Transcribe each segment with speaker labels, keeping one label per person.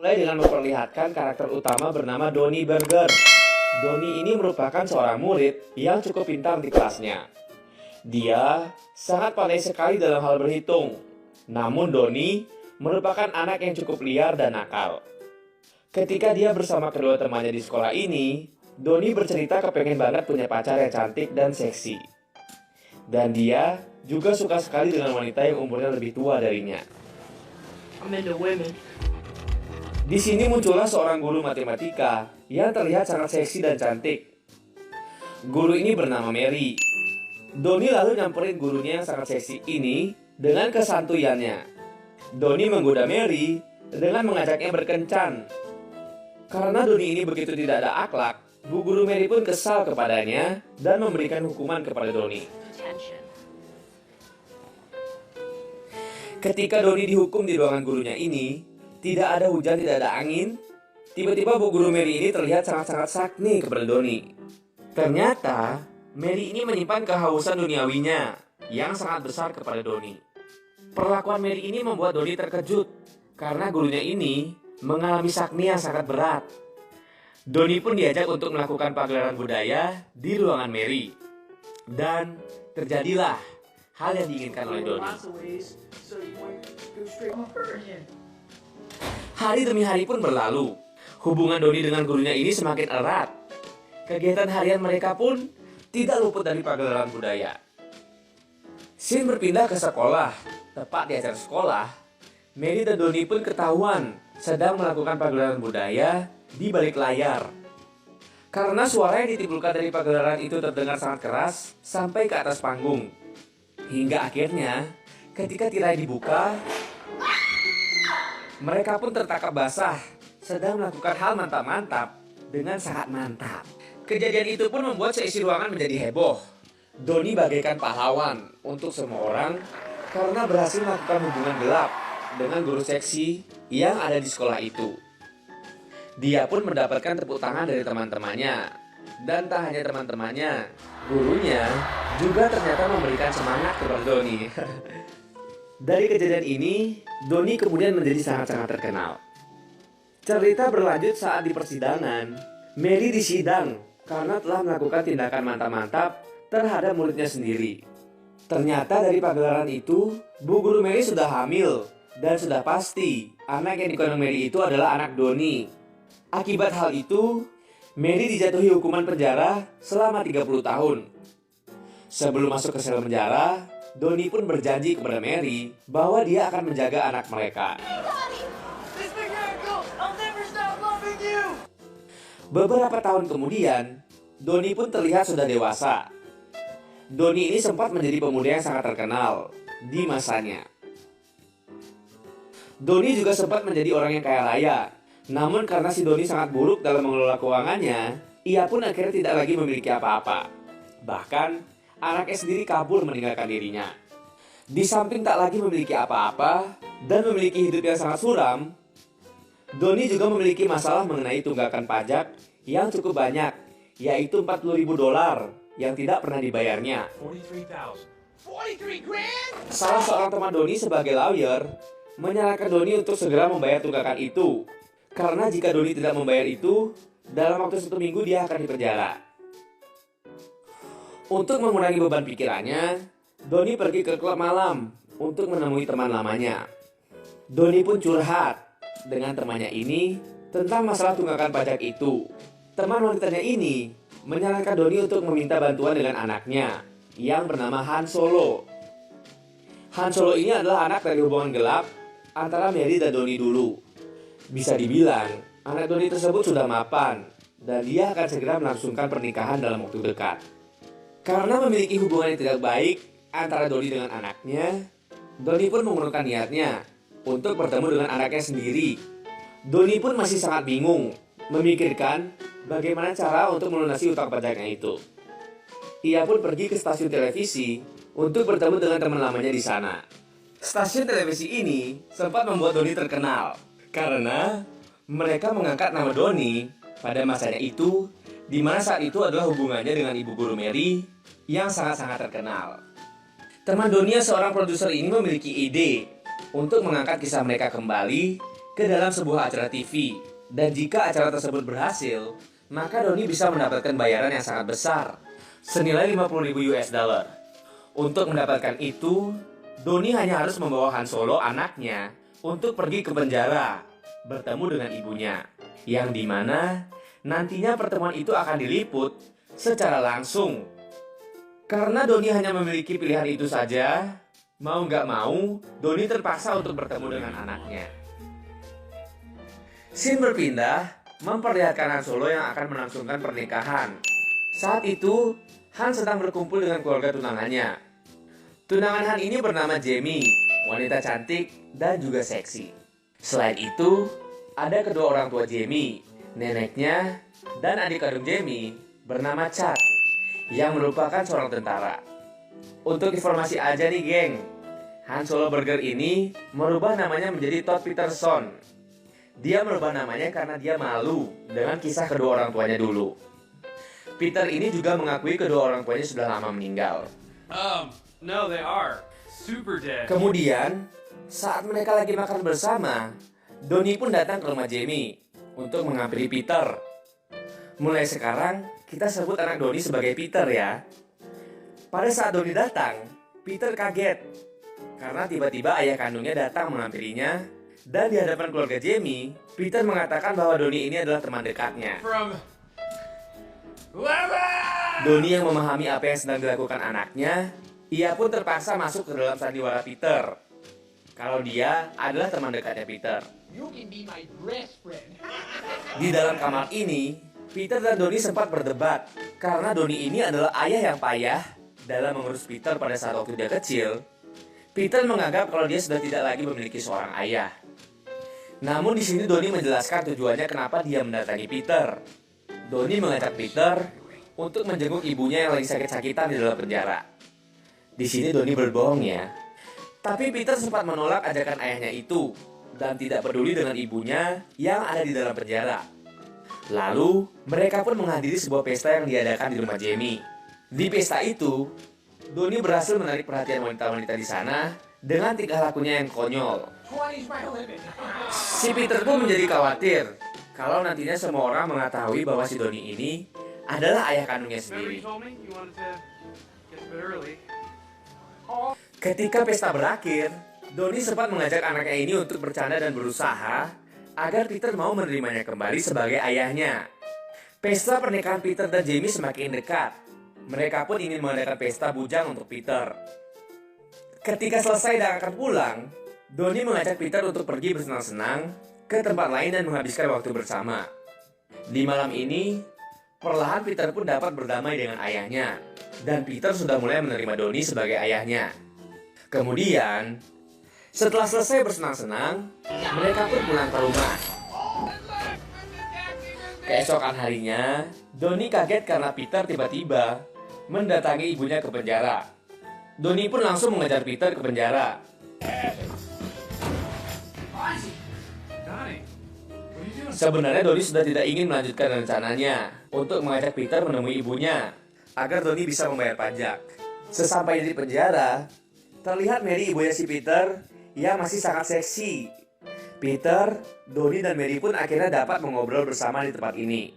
Speaker 1: Mulai dengan memperlihatkan karakter utama bernama Donnie Burger. Donnie ini merupakan seorang murid yang cukup pintar di kelasnya. Dia sangat pandai sekali dalam hal berhitung. Namun Donnie merupakan anak yang cukup liar dan nakal. Ketika dia bersama kedua temannya di sekolah ini, Donnie bercerita kepengen banget punya pacar yang cantik dan seksi. Dan dia juga suka sekali dengan wanita yang umurnya lebih tua darinya.
Speaker 2: I'm into women.
Speaker 1: Di sini muncullah seorang guru matematika yang terlihat sangat seksi dan cantik. Guru ini bernama Mary. Donnie lalu nyamperin gurunya yang sangat seksi ini dengan kesantuyannya. Donnie menggoda Mary dengan mengajaknya berkencan. Karena Donnie ini begitu tidak ada akhlak, Bu Guru Mary pun kesal kepadanya dan memberikan hukuman kepada Donnie. Ketika Donnie dihukum di ruangan gurunya ini, tidak ada hujan, tidak ada angin. Tiba-tiba Bu Guru Mary ini terlihat sangat-sangat sakni kepada Donnie. Ternyata, Mary ini menyimpan kehausan duniawinya yang sangat besar kepada Donnie. Perlakuan Mary ini membuat Donnie terkejut karena gurunya ini mengalami sakni yang sangat berat. Donnie pun diajak untuk melakukan pagelaran budaya di ruangan Mary. Dan terjadilah hal yang diinginkan oleh Donnie. Hari demi hari pun berlalu. Hubungan Donnie dengan gurunya ini semakin erat. Kegiatan harian mereka pun tidak luput dari pagelaran budaya. Scene berpindah ke sekolah. Tepat di acara sekolah, Mary dan Donnie pun ketahuan sedang melakukan pagelaran budaya di balik layar. Karena suara yang ditimbulkan dari pagelaran itu terdengar sangat keras sampai ke atas panggung. Hingga akhirnya, ketika tirai dibuka, mereka pun tertangkap basah, sedang melakukan hal mantap-mantap dengan sangat mantap. Kejadian itu pun membuat seisi ruangan menjadi heboh. Donnie bagaikan pahlawan untuk semua orang karena berhasil melakukan hubungan gelap dengan guru seksi yang ada di sekolah itu. Dia pun mendapatkan tepuk tangan dari teman-temannya. Dan tak hanya teman-temannya, gurunya juga ternyata memberikan semangat kepada Donnie. Dari kejadian ini, Donnie kemudian menjadi sangat-sangat terkenal. Cerita berlanjut saat di persidangan. Mary disidang karena telah melakukan tindakan mantap-mantap terhadap muridnya sendiri. Ternyata dari pagelaran itu, Bu Guru Mary sudah hamil dan sudah pasti anak yang dikandung Mary itu adalah anak Donnie. Akibat hal itu, Mary dijatuhi hukuman penjara selama 30 tahun. Sebelum masuk ke sel penjara, Donnie pun berjanji kepada Mary bahwa dia akan menjaga anak mereka. Beberapa tahun kemudian, Donnie pun terlihat sudah dewasa. Donnie ini sempat menjadi pemuda yang sangat terkenal di masanya. Donnie juga sempat menjadi orang yang kaya raya. Namun karena si Donnie sangat buruk dalam mengelola keuangannya, ia pun akhirnya tidak lagi memiliki apa-apa. Bahkan, anaknya sendiri kabur meninggalkan dirinya. Di samping tak lagi memiliki apa-apa dan memiliki hidup yang sangat suram, Donnie juga memiliki masalah mengenai tunggakan pajak yang cukup banyak, yaitu $40.000 yang tidak pernah dibayarnya.
Speaker 2: 43 grand?
Speaker 1: Salah seorang teman Donnie sebagai lawyer menyarankan Donnie untuk segera membayar tunggakan itu. Karena jika Donnie tidak membayar itu, dalam waktu 1 minggu dia akan dipenjara. Untuk mengurangi beban pikirannya, Donnie pergi ke klub malam untuk menemui teman lamanya. Donnie pun curhat dengan temannya ini tentang masalah tunggakan pajak itu. Teman wanitanya ini menyarankan Donnie untuk meminta bantuan dengan anaknya yang bernama Han Solo. Han Solo ini adalah anak dari hubungan gelap antara Mary dan Donnie dulu. Bisa dibilang, anak Donnie tersebut sudah mapan dan dia akan segera melangsungkan pernikahan dalam waktu dekat. Karena memiliki hubungan yang tidak baik antara Donnie dengan anaknya, Donnie pun mengurungkan niatnya untuk bertemu dengan anaknya sendiri. Donnie pun masih sangat bingung memikirkan bagaimana cara untuk melunasi utang pajaknya itu. Ia pun pergi ke stasiun televisi untuk bertemu dengan teman lamanya di sana. Stasiun televisi ini sempat membuat Donnie terkenal karena mereka mengangkat nama Donnie pada masanya itu, di mana saat itu adalah hubungannya dengan Ibu Guru Mary yang sangat-sangat terkenal. Teman Donnie, seorang produser ini, memiliki ide untuk mengangkat kisah mereka kembali ke dalam sebuah acara TV. Dan jika acara tersebut berhasil, maka Donnie bisa mendapatkan bayaran yang sangat besar, senilai 50.000 US dollar. Untuk mendapatkan itu, Donnie hanya harus membawa Han Solo, anaknya, untuk pergi ke penjara, bertemu dengan ibunya, yang dimana nantinya pertemuan itu akan diliput secara langsung. Karena Donnie hanya memiliki pilihan itu saja, mau nggak mau, Donnie terpaksa untuk bertemu dengan anaknya. Scene berpindah memperlihatkan Han Solo yang akan melangsungkan pernikahan. Saat itu, Han sedang berkumpul dengan keluarga tunangannya. Tunangan Han ini bernama Jamie, wanita cantik dan juga seksi. Selain itu, ada kedua orang tua Jamie, neneknya, dan adik kandung Jamie bernama Chad, yang merupakan seorang tentara. Untuk informasi aja nih geng, Han Solo Burger ini merubah namanya menjadi Todd Peterson. Dia merubah namanya karena dia malu dengan kisah kedua orang tuanya dulu. Peter ini juga mengakui kedua orang tuanya sudah lama meninggal.
Speaker 2: No, they are super dead.
Speaker 1: Kemudian, saat mereka lagi makan bersama, Donnie pun datang ke rumah Jamie untuk menghampiri Peter. Mulai sekarang, kita sebut anak Donnie sebagai Peter ya. Pada saat Donnie datang, Peter kaget karena tiba-tiba ayah kandungnya datang menghampirinya. Dan di hadapan keluarga Jamie, Peter mengatakan bahwa Donnie ini adalah teman dekatnya.
Speaker 2: From whoever.
Speaker 1: Donnie yang memahami apa yang sedang dilakukan anaknya, ia pun terpaksa masuk ke dalam sandiwara Peter. Kalau dia adalah teman dekatnya Peter.
Speaker 2: You can be my best friend.
Speaker 1: Di dalam kamar ini, Peter dan Donnie sempat berdebat karena Donnie ini adalah ayah yang payah dalam mengurus Peter pada saat waktu dia kecil. Peter menganggap kalau dia sudah tidak lagi memiliki seorang ayah. Namun di sini Donnie menjelaskan tujuannya kenapa dia mendatangi Peter. Donnie mengajak Peter untuk menjenguk ibunya yang lagi sakit-sakitan di dalam penjara. Di sini Donnie berbohong ya. Tapi Peter sempat menolak ajakan ayahnya itu dan tidak peduli dengan ibunya yang ada di dalam penjara. Lalu mereka pun menghadiri sebuah pesta yang diadakan di rumah Jamie. Di pesta itu, Donnie berhasil menarik perhatian wanita-wanita di sana dengan tingkah lakunya yang konyol.
Speaker 2: 20's my limit.
Speaker 1: Si Peter pun menjadi khawatir kalau nantinya semua orang mengetahui bahwa si Donnie ini adalah ayah kandungnya
Speaker 2: Remember
Speaker 1: sendiri.
Speaker 2: you told me you wanted to get to bed early.
Speaker 1: Ketika pesta berakhir, Donnie sempat mengajak anaknya ini untuk bercanda dan berusaha agar Peter mau menerimanya kembali sebagai ayahnya. Pesta pernikahan Peter dan Jamie semakin dekat. Mereka pun ingin mengadakan pesta bujang untuk Peter. Ketika selesai dan akan pulang, Donnie mengajak Peter untuk pergi bersenang-senang ke tempat lain dan menghabiskan waktu bersama. Di malam ini, perlahan Peter pun dapat berdamai dengan ayahnya, dan Peter sudah mulai menerima Donnie sebagai ayahnya. Kemudian, setelah selesai bersenang-senang, mereka pun pulang ke rumah. Keesokan harinya, Donnie kaget karena Peter tiba-tiba mendatangi ibunya ke penjara. Donnie pun langsung mengejar Peter ke penjara.
Speaker 2: Donnie, what are you doing?
Speaker 1: Sebenarnya Donnie sudah tidak ingin melanjutkan rencananya untuk mengajak Peter menemui ibunya agar Donnie bisa membayar pajak. Sesampainya di penjara, terlihat Mary, ibunya si Peter, yang masih sangat seksi. Peter, Donnie dan Mary pun akhirnya dapat mengobrol bersama di tempat ini.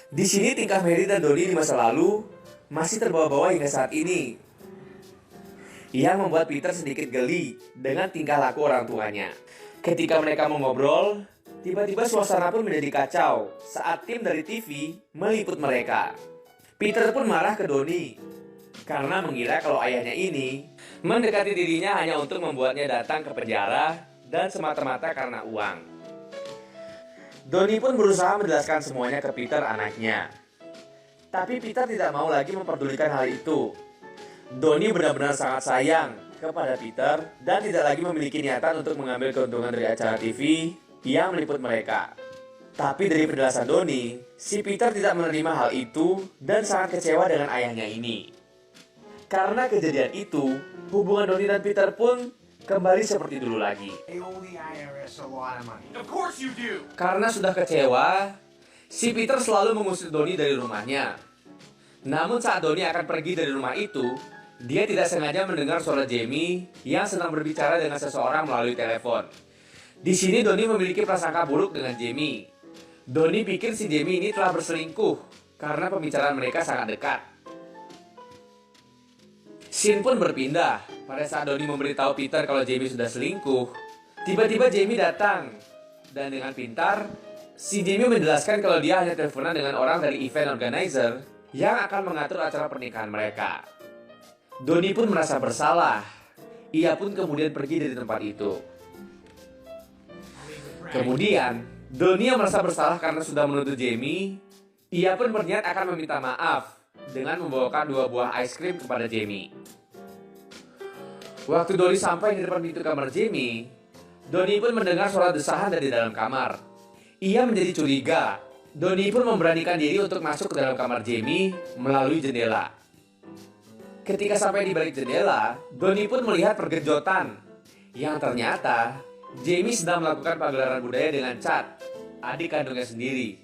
Speaker 1: Di sini tingkah Mary dan Donnie di masa lalu masih terbawa-bawa hingga saat ini, yang membuat Peter sedikit geli dengan tingkah laku orang tuanya. Ketika mereka mengobrol, tiba-tiba suasana pun menjadi kacau saat tim dari TV meliput mereka. Peter pun marah ke Donnie karena mengira kalau ayahnya ini mendekati dirinya hanya untuk membuatnya datang ke penjara dan semata-mata karena uang. Donnie pun berusaha menjelaskan semuanya ke Peter, anaknya. Tapi Peter tidak mau lagi memperdulikan hal itu. Donnie benar-benar sangat sayang kepada Peter dan tidak lagi memiliki niatan untuk mengambil keuntungan dari acara TV yang meliput mereka. Tapi dari penjelasan Donnie, si Peter tidak menerima hal itu dan sangat kecewa dengan ayahnya ini. Karena kejadian itu, hubungan Donnie dan Peter pun kembali seperti dulu lagi.
Speaker 2: They owe the IRS a lot of money. Of course you do.
Speaker 1: Karena sudah kecewa, si Peter selalu mengusir Donnie dari rumahnya. Namun saat Donnie akan pergi dari rumah itu, dia tidak sengaja mendengar suara Jamie yang sedang berbicara dengan seseorang melalui telepon. Di sini Donnie memiliki prasangka buruk dengan Jamie. Donnie pikir si Jamie ini telah berselingkuh karena pembicaraan mereka sangat dekat. Scene pun berpindah. Pada saat Donnie memberitahu Peter kalau Jamie sudah selingkuh, tiba-tiba Jamie datang. Dan dengan pintar, si Jamie menjelaskan kalau dia hanya teleponan dengan orang dari event organizer yang akan mengatur acara pernikahan mereka. Donnie pun merasa bersalah. Ia pun kemudian pergi dari tempat itu. Kemudian, Donnie yang merasa bersalah karena sudah menuduh Jamie, ia pun berniat akan meminta maaf dengan membawakan 2 buah es krim kepada Jamie. Waktu Donnie sampai di depan pintu kamar Jamie, Donnie pun mendengar suara desahan dari dalam kamar. Ia menjadi curiga. Donnie pun memberanikan diri untuk masuk ke dalam kamar Jamie melalui jendela. Ketika sampai di balik jendela, Donnie pun melihat pergejotan yang ternyata Jamie sedang melakukan pagelaran budaya dengan Chad, adik kandungnya sendiri.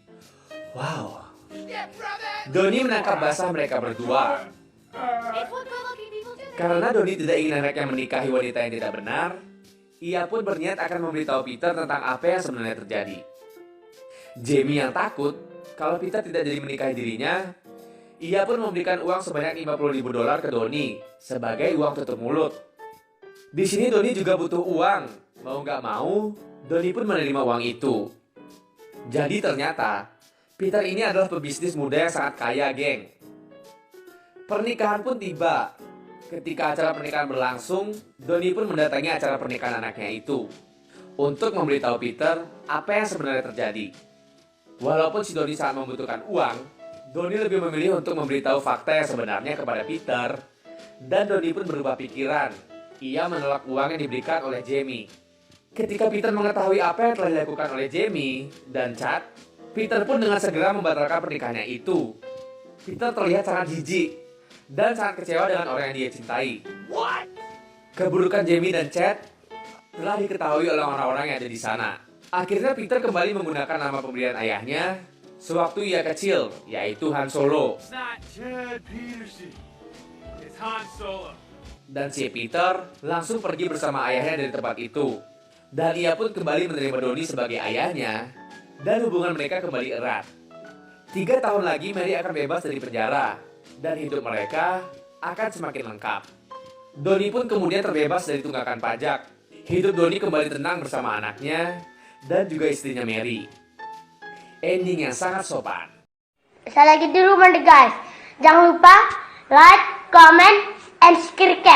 Speaker 1: Wow. Donnie menangkap basah mereka berdua. Karena Donnie tidak ingin anaknya menikahi wanita yang tidak benar, ia pun berniat akan memberitahu Peter tentang apa yang sebenarnya terjadi. Jamie yang takut kalau Peter tidak jadi menikahi dirinya, ia pun memberikan uang sebanyak $50.000 ke Donnie sebagai uang tutup mulut. Di sini Donnie juga butuh uang. Mau nggak mau, Donnie pun menerima uang itu. Jadi ternyata, Peter ini adalah pebisnis muda yang sangat kaya, geng. Pernikahan pun tiba. Ketika acara pernikahan berlangsung, Donnie pun mendatangi acara pernikahan anaknya itu untuk memberitahu Peter apa yang sebenarnya terjadi. Walaupun si Donnie sangat membutuhkan uang, Donnie lebih memilih untuk memberitahu fakta yang sebenarnya kepada Peter. Dan Donnie pun berubah pikiran. Ia menolak uang yang diberikan oleh Jamie. Ketika Peter mengetahui apa yang telah dilakukan oleh Jamie dan Chad, Peter pun dengan segera membatalkan pernikahannya itu. Peter terlihat sangat jijik dan sangat kecewa dengan orang yang dia cintai. What? Keburukan Jamie dan Chad telah diketahui oleh orang-orang yang ada di sana. Akhirnya Peter kembali menggunakan nama pemberian ayahnya sewaktu ia kecil, yaitu Han Solo.
Speaker 2: It's not Chad Peterson. It's Han Solo.
Speaker 1: Dan si Peter langsung pergi bersama ayahnya dari tempat itu. Dan ia pun kembali menerima Donnie sebagai ayahnya. Dan hubungan mereka kembali erat. 3 tahun lagi Mary akan bebas dari penjara. Dan hidup mereka akan semakin lengkap. Donnie pun kemudian terbebas dari tunggakan pajak. Hidup Donnie kembali tenang bersama anaknya dan juga istrinya Mary. Ending yang sangat sopan.
Speaker 3: Saya lagi di rumah nih guys. Jangan lupa like, comment, and subscribe.